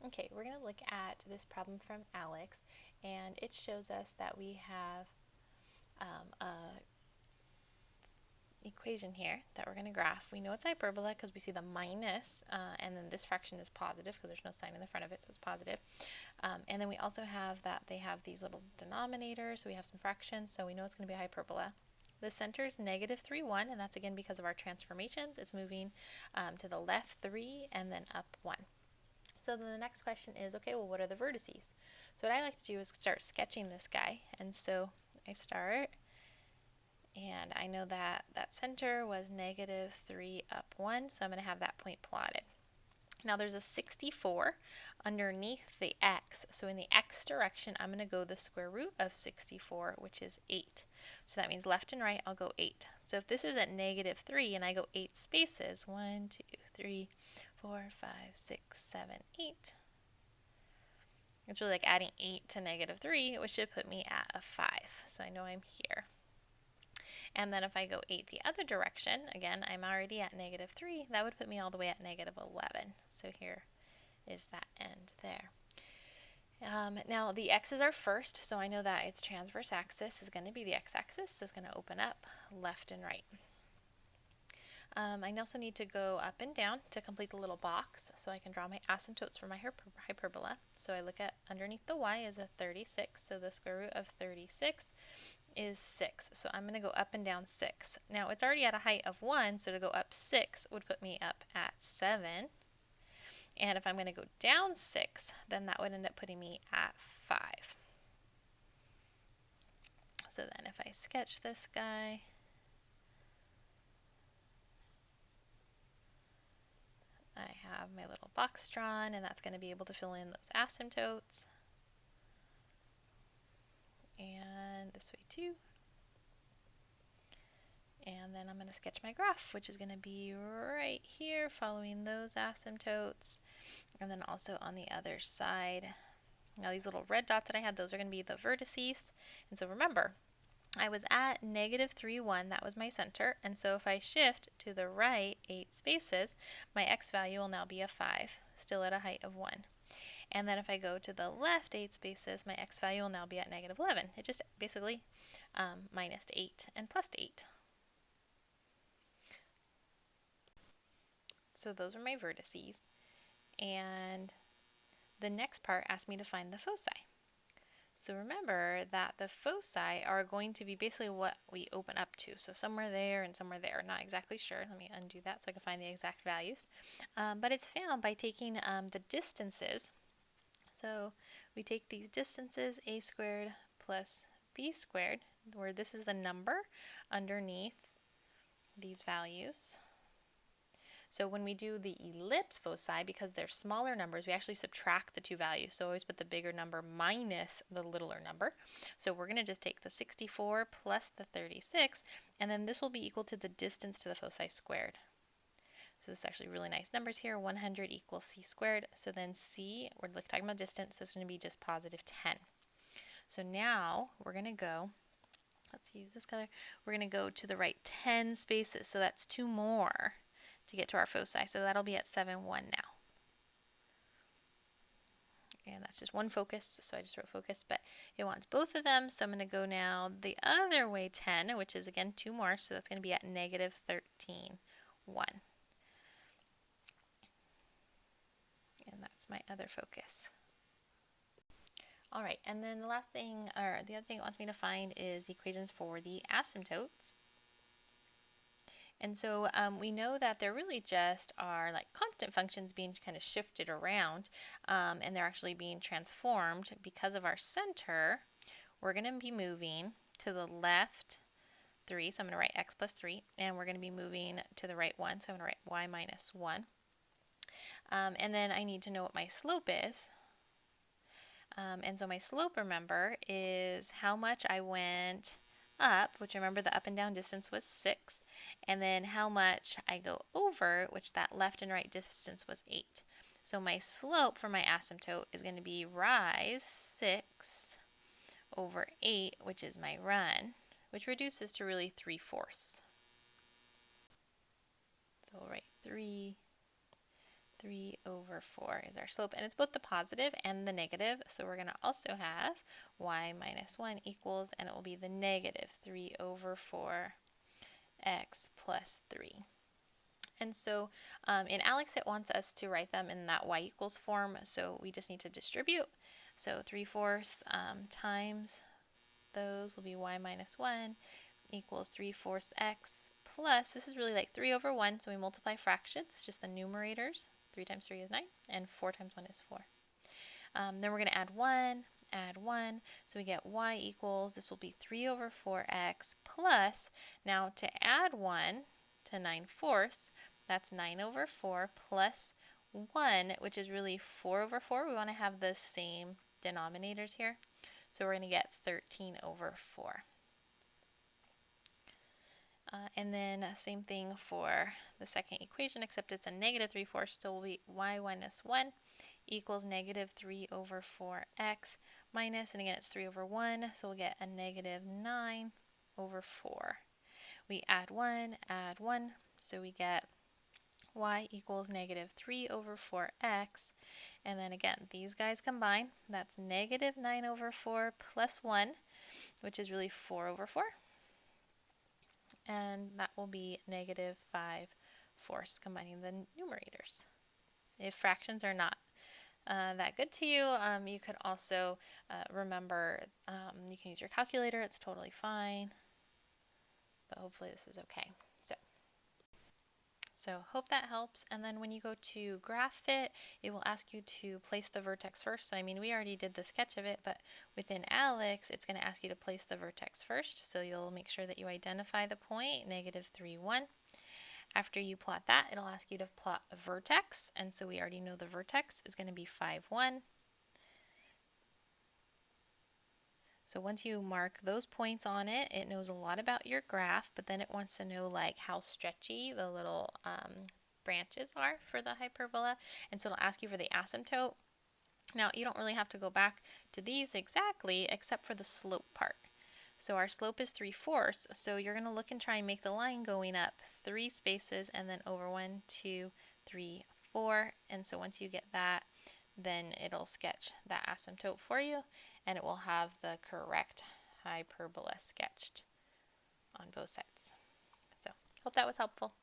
Okay, we're going to look at this problem from Alex, and it shows us that we have a equation here that we're going to graph. We know it's hyperbola because we see the minus, and then this fraction is positive because there's no sign in the front of it, so it's positive. And then we also have that they have these little denominators, so we have some fractions, so we know it's going to be a hyperbola. The center is negative 3, 1, and that's again because of our transformations. It's moving to the left 3 and then up 1. So then the next question is, okay, well, what are the vertices? So what I like to do is start sketching this guy. And so I start, and I know that that center was negative 3 up 1, so I'm going to have that point plotted. Now there's a 64 underneath the x. So in the x direction, I'm going to go the square root of 64, which is 8. So that means left and right, I'll go 8. So if this is at negative 3 and I go 8 spaces, 1, 2, 3, 4, 5, 6, 7, 8. It's really like adding 8 to negative 3, which should put me at a 5. So I know I'm here. And then if I go 8 the other direction, again, I'm already at negative 3. That would put me all the way at negative 11. So here is that end there. Now the x's are first, so I know that its transverse axis is going to be the x-axis, so it's going to open up left and right. I also need to go up and down to complete the little box, so I can draw my asymptotes for my hyperbola. So I look at underneath the y is a 36, so the square root of 36 is 6. So I'm going to go up and down 6. Now it's already at a height of 1, so to go up 6 would put me up at 7. And if I'm going to go down 6, then that would end up putting me at 5. So then if I sketch this guy, I have my little box drawn, and that's going to be able to fill in those asymptotes. And this way too. And then I'm going to sketch my graph, which is going to be right here following those asymptotes. And then also on the other side. Now these little red dots that I had, those are going to be the vertices. And so remember, I was at negative 3, 1, that was my center. And so if I shift to the right 8 spaces, my x value will now be a 5, still at a height of 1. And then if I go to the left 8 spaces, my x value will now be at negative 11. It just basically minus 8 and plus 8. So those are my vertices. And the next part asked me to find the foci. So remember that the foci are going to be basically what we open up to. So somewhere there and somewhere there. Not exactly sure. Let me undo that so I can find the exact values. But it's found by taking the distances. So we take these distances, a squared plus b squared, where this is the number underneath these values. So when we do the ellipse foci, because they're smaller numbers, we actually subtract the two values. So always put the bigger number minus the littler number. So we're going to just take the 64 plus the 36, and then this will be equal to the distance to the foci squared. So this is actually really nice numbers here. 100 equals c squared. So then c, we're talking about distance, so it's going to be just positive 10. So now we're going to go, let's use this color, we're going to go to the right 10 spaces. So that's 2 more to get to our foci. So that'll be at 7, 1 now. And that's just one focus, so I just wrote focus, but it wants both of them. So I'm going to go now the other way 10, which is again 2 more. So that's going to be at negative 13, 1. And that's my other focus. All right, and then the last thing, or the other thing it wants me to find is the equations for the asymptotes. And so we know that there really just are like constant functions being kind of shifted around, and they're actually being transformed because of our center. We're going to be moving to the left 3, so I'm going to write x plus 3, and we're going to be moving to the right 1, so I'm going to write y minus 1. And then I need to know what my slope is. And so my slope, remember, is how much I went up, which remember the up and down distance was 6, and then how much I go over, which that left and right distance was 8. So my slope for my asymptote is going to be rise 6 over 8, which is my run, which reduces to really 3/4. So we'll write 3/4. 3 over 4 is our slope, and it's both the positive and the negative, so we're going to also have y minus 1 equals, and it will be the negative 3 over 4 x plus 3. And so in ALEKS, it wants us to write them in that y equals form, so we just need to distribute. So 3/4 times those will be y minus 1 equals 3/4 x plus, this is really like 3 over 1, so we multiply fractions, it's just the numerators. 3 times 3 is 9, and 4 times 1 is 4. Then we're going to add 1, so we get y equals, this will be 3 over 4x plus, now to add 1 to 9/4, that's 9 over 4 plus 1, which is really 4 over 4. We want to have the same denominators here, so we're going to get 13 over 4. And then same thing for the second equation, except it's a negative 3/4, so it will be y minus 1 equals negative 3 over 4x minus, and again it's 3 over 1, so we'll get a negative 9 over 4. We add 1, so we get y equals negative 3 over 4x, and then again these guys combine, that's negative 9 over 4 plus 1, which is really 4 over 4. And that will be negative 5/4, combining the numerators. If fractions are not that good to you, you could also remember, you can use your calculator, it's totally fine, but hopefully this is okay. So hope that helps. And then when you go to graph it, it will ask you to place the vertex first. So I mean, we already did the sketch of it, but within ALEKS, it's going to ask you to place the vertex first. So you'll make sure that you identify the point, negative 3, 1. After you plot that, it'll ask you to plot a vertex. And so we already know the vertex is going to be 5, 1. So once you mark those points on it, it knows a lot about your graph, but then it wants to know like how stretchy the little branches are for the hyperbola, and so it'll ask you for the asymptote. Now you don't really have to go back to these exactly, except for the slope part. So our slope is 3/4, so you're going to look and try and make the line going up 3 spaces and then over 1, 2, 3, 4, and so once you get that, then it'll sketch that asymptote for you, and it will have the correct hyperbola sketched on both sides. So, hope that was helpful.